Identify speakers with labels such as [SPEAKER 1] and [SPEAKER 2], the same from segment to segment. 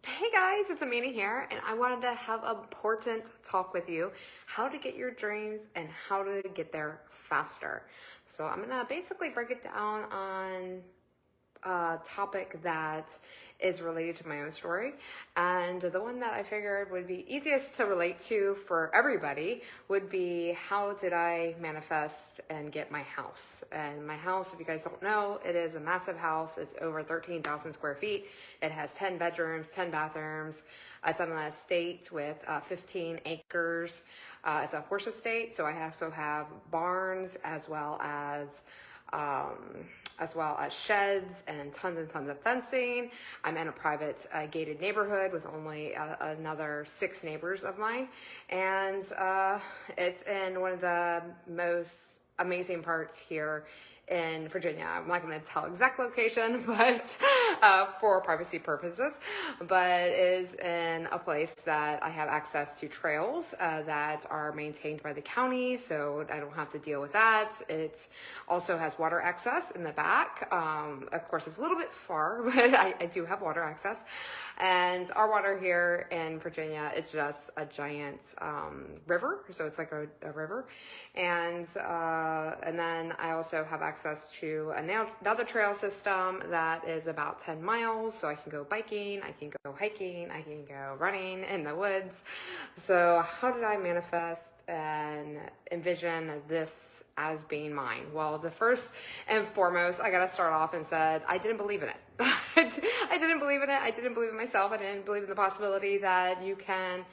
[SPEAKER 1] Hey guys, it's Amanda here, and I wanted to have an important talk with you, how to get your dreams and how to get there faster. So I'm gonna basically break it down on a topic that is related to my own story. And the one that I figured would be easiest to relate to for everybody would be, how did I manifest and get my house? And my house, if you guys don't know, it is a massive house. It's over 13,000 square feet. It has 10 bedrooms, 10 bathrooms. It's on an estate with 15 acres. It's a horse estate, so I also have barns as well as sheds and tons of fencing. I'm in a private gated neighborhood with only another 6 neighbors of mine. And it's in one of the most amazing parts here in Virginia. I'm not going to tell exact location, but for privacy purposes, but it is in a place that I have access to trails that are maintained by the county, so I don't have to deal with that. It also has water access in the back. Of course, it's a little bit far, but I do have water access. And our water here in Virginia is just a giant river, so it's like a river. And then I also have access to another trail system that is about 10 miles, so I can go biking, I can go hiking, I can go running in the woods. So how did I manifest and envision this as being mine? Well, the first and foremost, I gotta start off and said I didn't believe in it. I didn't believe in it. I didn't believe in myself. I didn't believe in the possibility that you can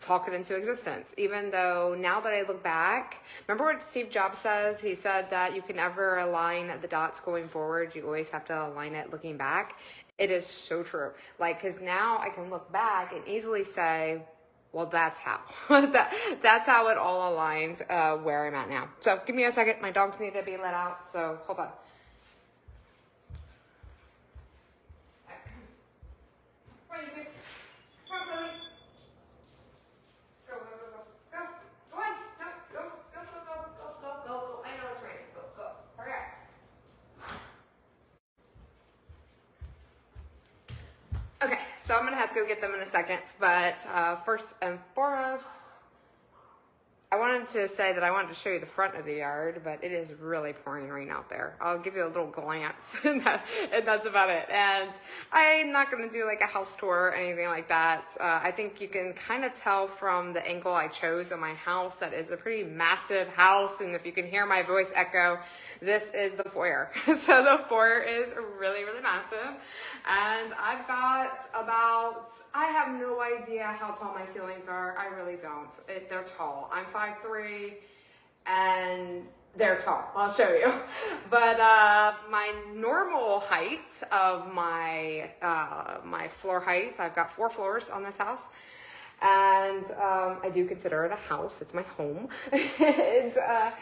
[SPEAKER 1] talk it into existence. Even though now that I look back, remember what Steve Jobs says? He said that you can never align the dots going forward. You always have to align it looking back. It is so true. Like, because now I can look back and easily say, well, that's how. That's how it all aligned where I'm at now. So give me a second. My dogs need to be let out. So hold on. Okay, so I'm gonna have to go get them in a second, but first and foremost, I wanted to say that I wanted to show you the front of the yard, but it is really pouring rain out there. I'll give you a little glance, and that's about it. And I'm not going to do like a house tour or anything like that. I think you can kind of tell from the angle I chose of my house that is a pretty massive house, and if you can hear my voice echo, this is the foyer. So the foyer is really massive, and I've got I have no idea how tall my ceilings are. I really don't. They're tall. I'm 5'3", and they're tall. I'll show you. But my normal height of my floor height, I've got 4 floors on this house. And I do consider it a house. It's my home. The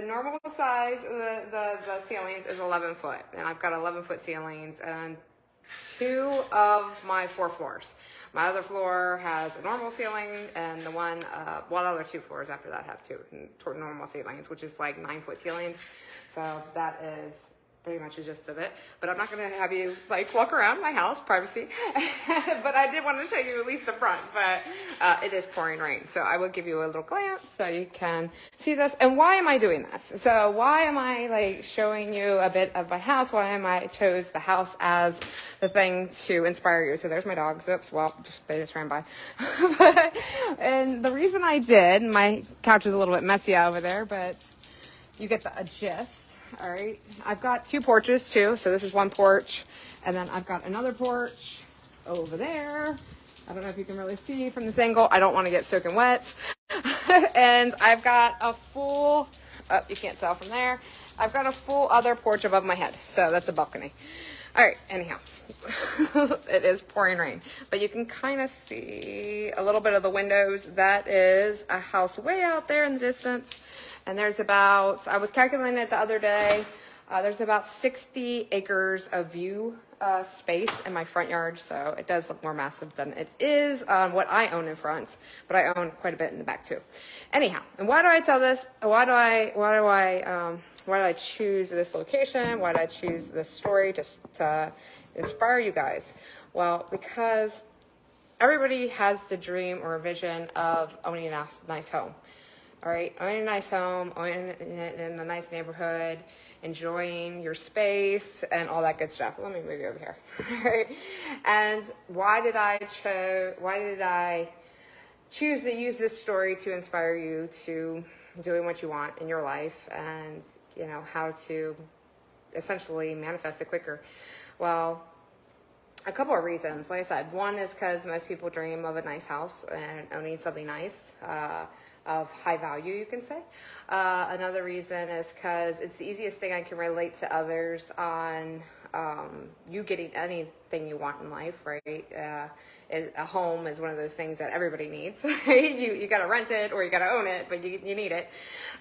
[SPEAKER 1] normal size, the ceilings is 11 foot. And I've got 11-foot ceilings and 2 of my 4 floors. My other floor has a normal ceiling, and the other 2 floors after that have 2 normal ceilings, which is like 9-foot ceilings. So that is pretty much the gist of it. But I'm not going to have you like walk around my house, privacy. But I did want to show you at least the front, but it is pouring rain. So I will give you a little glance so you can see this. And why am I doing this? So why am I like showing you a bit of my house? Why am I chose the house as the thing to inspire you? So there's my dogs. Oops, well, they just ran by. And the reason I did, my couch is a little bit messy over there, but you get the gist. All right, I've got 2 porches too. So this is one porch, and then I've got another porch over there. I don't know if you can really see from this angle. I don't want to get soaking wet. And I've got a full, you can't tell from there. I've got a full other porch above my head. So that's a balcony. All right, anyhow, it is pouring rain, but you can kind of see a little bit of the windows. That is a house way out there in the distance. And there's I was calculating it the other day, there's about 60 acres of view space in my front yard, so it does look more massive than it is on what I own in front, but I own quite a bit in the back too. Anyhow, and why do I tell this? Why do I choose this location? Why did I choose this story to inspire you guys? Well, because everybody has the dream or a vision of owning a nice home. All right, owning a nice home, owning in a nice neighborhood, enjoying your space, and all that good stuff. Let me move you over here. All right, and why did I choose to use this story to inspire you to doing what you want in your life, and how to essentially manifest it quicker? Well, a couple of reasons. Like I said, one is because most people dream of a nice house and owning something nice, of high value, you can say. Another reason is because it's the easiest thing I can relate to others on, you getting anything you want in life, right? A home is one of those things that everybody needs, right? You got to rent it or you got to own it, but you need it.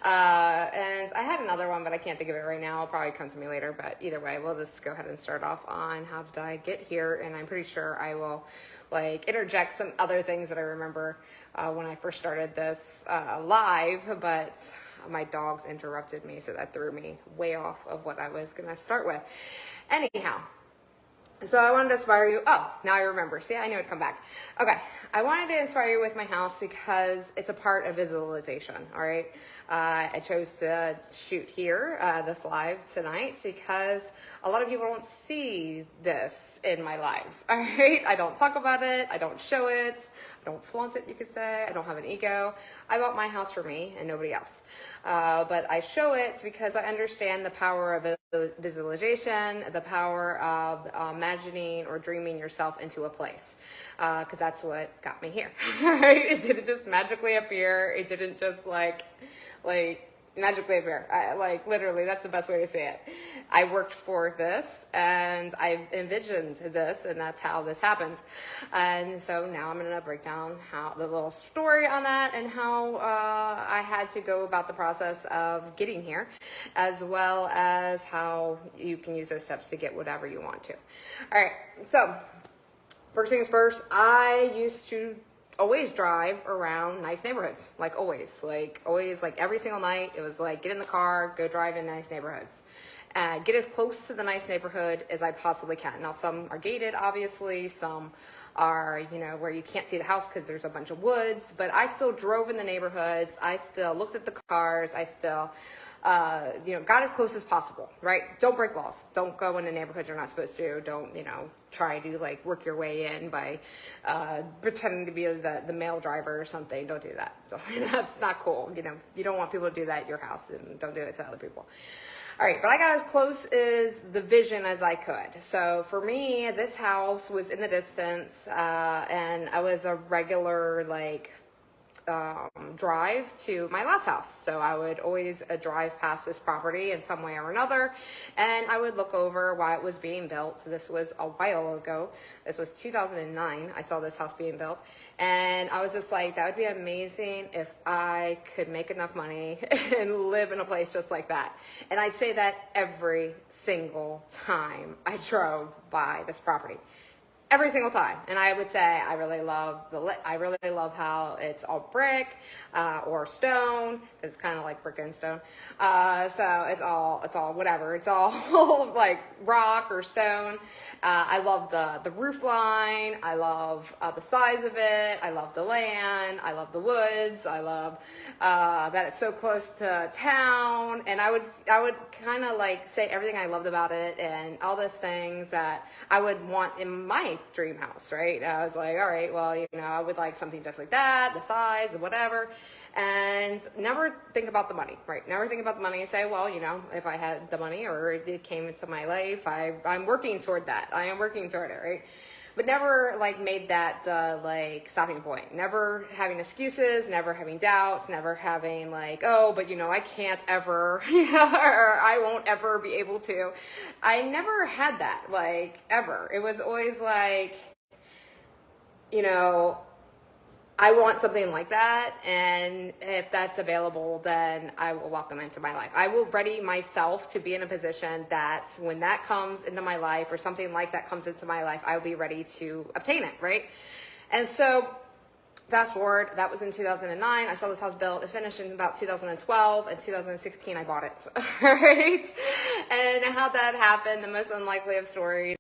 [SPEAKER 1] And I had another one, but I can't think of it right now. It'll probably come to me later, but either way, we'll just go ahead and start off on how did I get here. And I'm pretty sure I will interject some other things that I remember when I first started this live, but my dogs interrupted me, so that threw me way off of what I was going to start with. Anyhow, so I wanted to inspire you. Oh, now I remember. See, I knew it'd come back. Okay, I wanted to inspire you with my house because it's a part of visualization, all right? I chose to shoot here, this live tonight, because a lot of people don't see this in my lives, all right? I don't talk about it. I don't show it. I don't flaunt it, you could say. I don't have an ego. I bought my house for me and nobody else. But I show it because I understand the power of visualization, the power of imagining or dreaming yourself into a place, because that's what got me here. Right? It didn't just magically appear. It didn't just like magically appear. Literally, that's the best way to say it. I worked for this and I envisioned this, and that's how this happens. And so now I'm going to break down the little story on that and how I had to go about the process of getting here, as well as how you can use those steps to get whatever you want to. All right. So first things first, I used to always drive around nice neighborhoods, always every single night. It was like, get in the car, go drive in nice neighborhoods, get as close to the nice neighborhood as I possibly can. Now, some are gated, obviously, some are, where you can't see the house because there's a bunch of woods, but I still drove in the neighborhoods. I still looked at the cars. I still got as close as possible, right? Don't break laws. Don't go in a neighborhood you're not supposed to. Don't, try to work your way in by pretending to be the male driver or something. Don't do that. That's not cool. You don't want people to do that at your house, and don't do it to other people. All right, but I got as close as the vision as I could. So for me, this house was in the distance, and I was a regular, drive to my last house. So I would always drive past this property in some way or another, and I would look over while it was being built. So this was a while ago. This was 2009. I saw this house being built, and I was just like, that would be amazing if I could make enough money and live in a place just like that. And I'd say that every single time I drove by this property. Every single time. And I would say I really love how it's all brick or stone. It's kind of like brick and stone. So it's all whatever. It's all like rock or stone. I love the roof line. I love the size of it. I love the land. I love the woods. I love that it's so close to town. And I would kind of say everything I loved about it and all those things that I would want in my dream house, right? I was like, all right, well, I would like something just like that, the size, whatever, and never think about the money, right? Never think about the money and say, well, if I had the money or it came into my life, I'm working toward that. I am working toward it, right? But never made that the stopping point. Never having excuses, never having doubts, never having oh, but I can't ever, or I won't ever be able to. I never had that ever. It was always I want something like that, and if that's available, then I will welcome into my life. I will ready myself to be in a position that when that comes into my life or something like that comes into my life, I will be ready to obtain it, right? And so fast forward, that was in 2009. I saw this house built. It finished in about 2012. In 2016, I bought it, right? And how that happened, the most unlikely of stories.